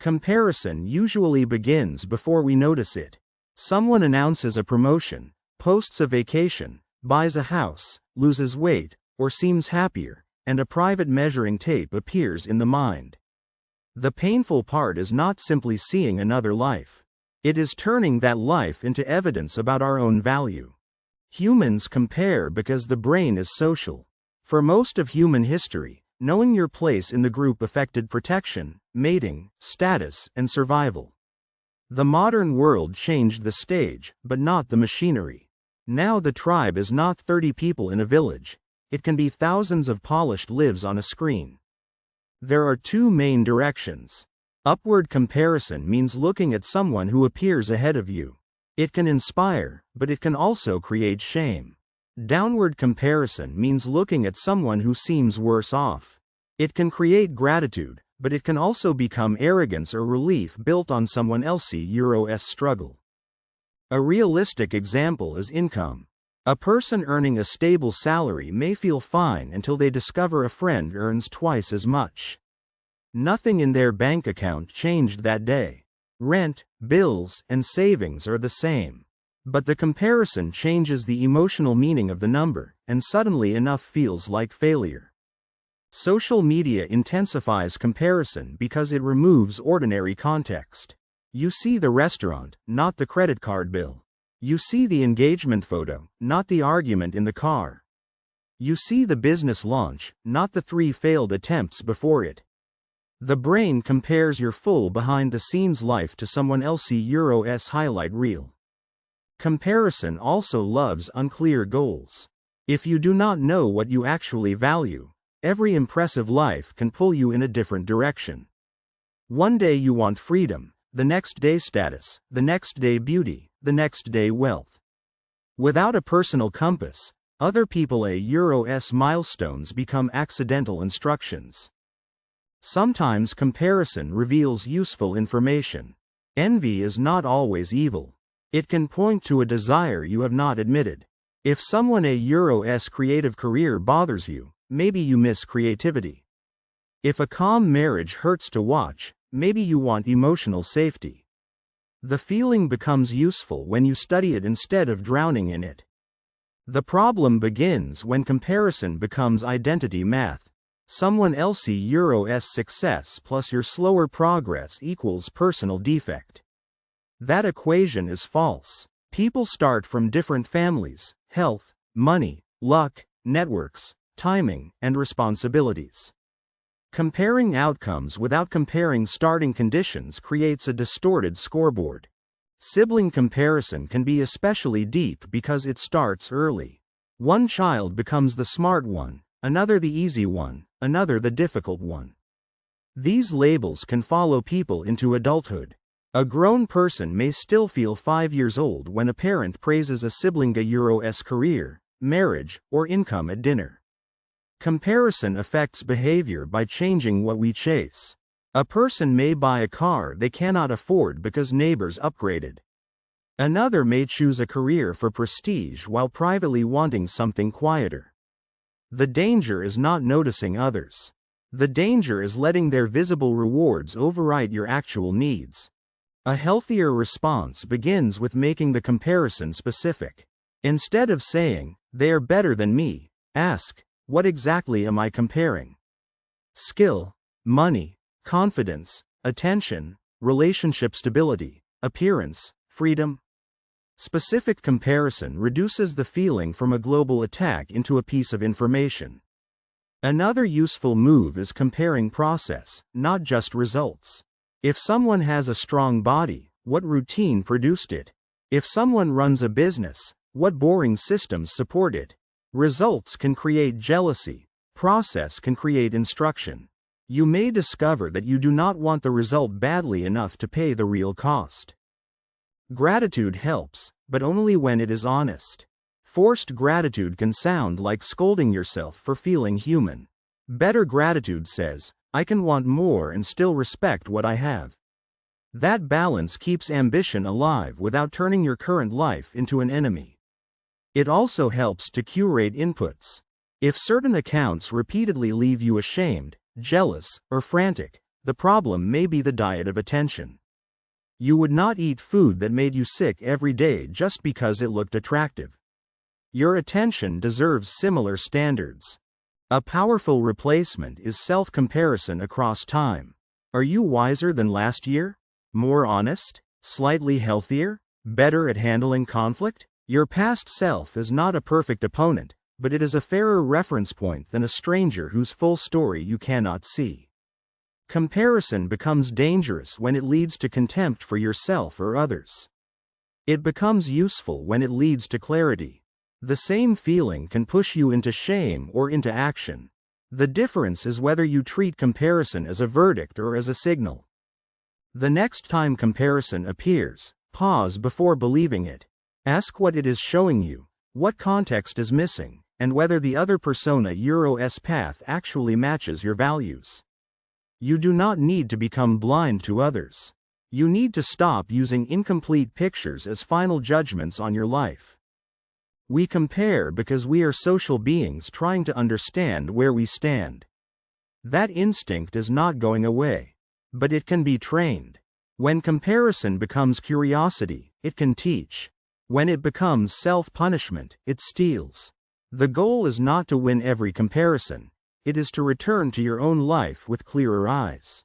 Comparison usually begins before we notice it. Someone announces a promotion, posts a vacation, buys a house, loses weight, or seems happier, and a private measuring tape appears in the mind. The painful part is not simply seeing another life. It is turning that life into evidence about our own value. Humans compare because the brain is social. For most of human history, knowing your place in the group affected protection, mating, status, and survival. The modern world changed the stage, but not the machinery. Now the tribe is not 30 people in a village. It can be thousands of polished lives on a screen. There are two main directions. Upward comparison means looking at someone who appears ahead of you. It can inspire, but it can also create shame. Downward comparison means looking at someone who seems worse off. It can create gratitude, but it can also become arrogance or relief built on someone else's struggle. A realistic example is income. A person earning a stable salary may feel fine until they discover a friend earns twice as much. Nothing in their bank account changed that day. Rent, bills, and savings are the same. But the comparison changes the emotional meaning of the number, and suddenly enough feels like failure. Social media intensifies comparison because it removes ordinary context. You see the restaurant, not the credit card bill. You see the engagement photo, not the argument in the car. You see the business launch, not the 3 failed attempts before it. The brain compares your full behind-the-scenes life to someone else's highlight reel. Comparison also loves unclear goals. If you do not know what you actually value, every impressive life can pull you in a different direction. One day you want freedom, the next day status, the next day beauty, the next day wealth. Without a personal compass, other people's milestones become accidental instructions. Sometimes comparison reveals useful information. Envy is not always evil. It can point to a desire you have not admitted. If someone's creative career bothers you, maybe you miss creativity. If a calm marriage hurts to watch, maybe you want emotional safety. The feeling becomes useful when you study it instead of drowning in it. The problem begins when comparison becomes identity math. Someone else's success plus your slower progress equals personal defect. That equation is false. People start from different families, health, money, luck, networks, timing, and responsibilities. Comparing outcomes without comparing starting conditions creates a distorted scoreboard. Sibling comparison can be especially deep because it starts early. One child becomes the smart one, another the easy one, another the difficult one. These labels can follow people into adulthood. A grown person may still feel 5 years old when a parent praises a sibling's career, marriage, or income at dinner. Comparison affects behavior by changing what we chase. A person may buy a car they cannot afford because neighbors upgraded. Another may choose a career for prestige while privately wanting something quieter. The danger is not noticing others. The danger is letting their visible rewards override your actual needs. A healthier response begins with making the comparison specific. Instead of saying, "They are better than me," ask, "What exactly am I comparing?" Skill, money, confidence, attention, relationship stability, appearance, freedom. Specific comparison reduces the feeling from a global attack into a piece of information. Another useful move is comparing process, not just results. If someone has a strong body, what routine produced it? If someone runs a business, what boring systems support it? Results can create jealousy. Process can create instruction. You may discover that you do not want the result badly enough to pay the real cost. Gratitude helps, but only when it is honest. Forced gratitude can sound like scolding yourself for feeling human. Better gratitude says, "I can want more and still respect what I have." That balance keeps ambition alive without turning your current life into an enemy. It also helps to curate inputs. If certain accounts repeatedly leave you ashamed, jealous, or frantic, The problem may be the diet of attention. You would not eat food that made you sick every day just because it looked attractive. Your attention deserves similar standards. A powerful replacement is self-comparison across time. Are you wiser than last year? More honest? Slightly healthier? Better at handling conflict? Your past self is not a perfect opponent, but it is a fairer reference point than a stranger whose full story you cannot see. Comparison becomes dangerous when it leads to contempt for yourself or others. It becomes useful when it leads to clarity. The same feeling can push you into shame or into action. The difference is whether you treat comparison as a verdict or as a signal. The next time comparison appears, pause before believing it. Ask what it is showing you, what context is missing, and whether the other persona's path actually matches your values. You do not need to become blind to others. You need to stop using incomplete pictures as final judgments on your life. We compare because we are social beings trying to understand where we stand. That instinct is not going away, but it can be trained. When comparison becomes curiosity, it can teach. When it becomes self-punishment, it steals. The goal is not to win every comparison. It is to return to your own life with clearer eyes.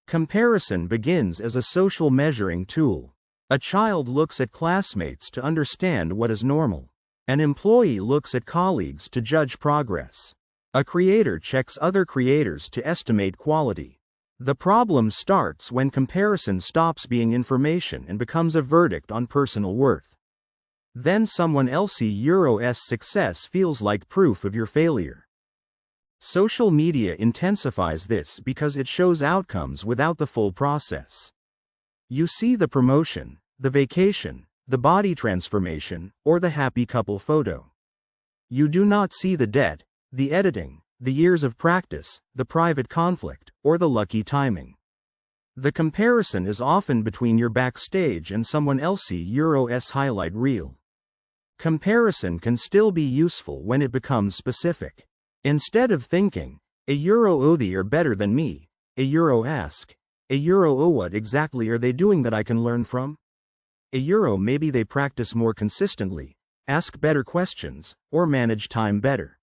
Comparison begins as a social measuring tool. A child looks at classmates to understand what is normal. An employee looks at colleagues to judge progress. A creator checks other creators to estimate quality. The problem starts when comparison stops being information and becomes a verdict on personal worth. Then someone else's success feels like proof of your failure. Social media intensifies this because it shows outcomes without the full process. You see the promotion, the vacation, the body transformation, or the happy couple photo. You do not see the debt, the editing, the years of practice, the private conflict, or the lucky timing. The comparison is often between your backstage and someone else's highlight reel. Comparison can still be useful when it becomes specific. Instead of thinking, oh they are better than me, ask, oh what exactly are they doing that I can learn from? Maybe they practice more consistently, ask better questions, or manage time better.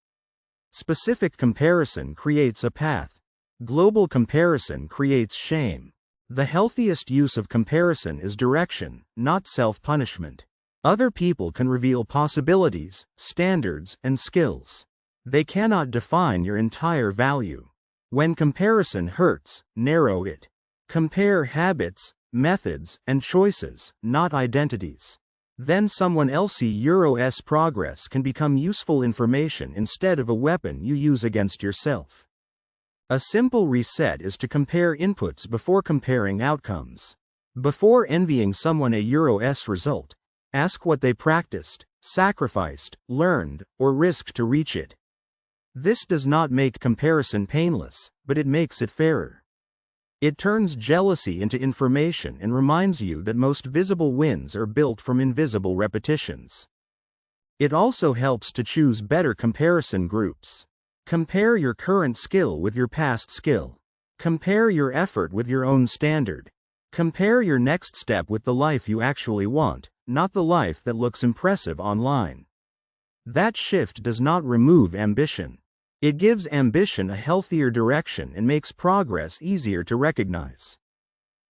Specific comparison creates a path. Global comparison creates shame. The healthiest use of comparison is direction, not self-punishment. Other people can reveal possibilities, standards, and skills. They cannot define your entire value. When comparison hurts, narrow it. Compare habits, methods, and choices, not identities. Then someone else's progress can become useful information instead of a weapon you use against yourself. A simple reset is to compare inputs before comparing outcomes. Before envying someone else's result, ask what they practiced, sacrificed, learned, or risked to reach it. This does not make comparison painless, but it makes it fairer. It turns jealousy into information and reminds you that most visible wins are built from invisible repetitions. It also helps to choose better comparison groups. Compare your current skill with your past skill. Compare your effort with your own standard. Compare your next step with the life you actually want, not the life that looks impressive online. That shift does not remove ambition. It gives ambition a healthier direction and makes progress easier to recognize.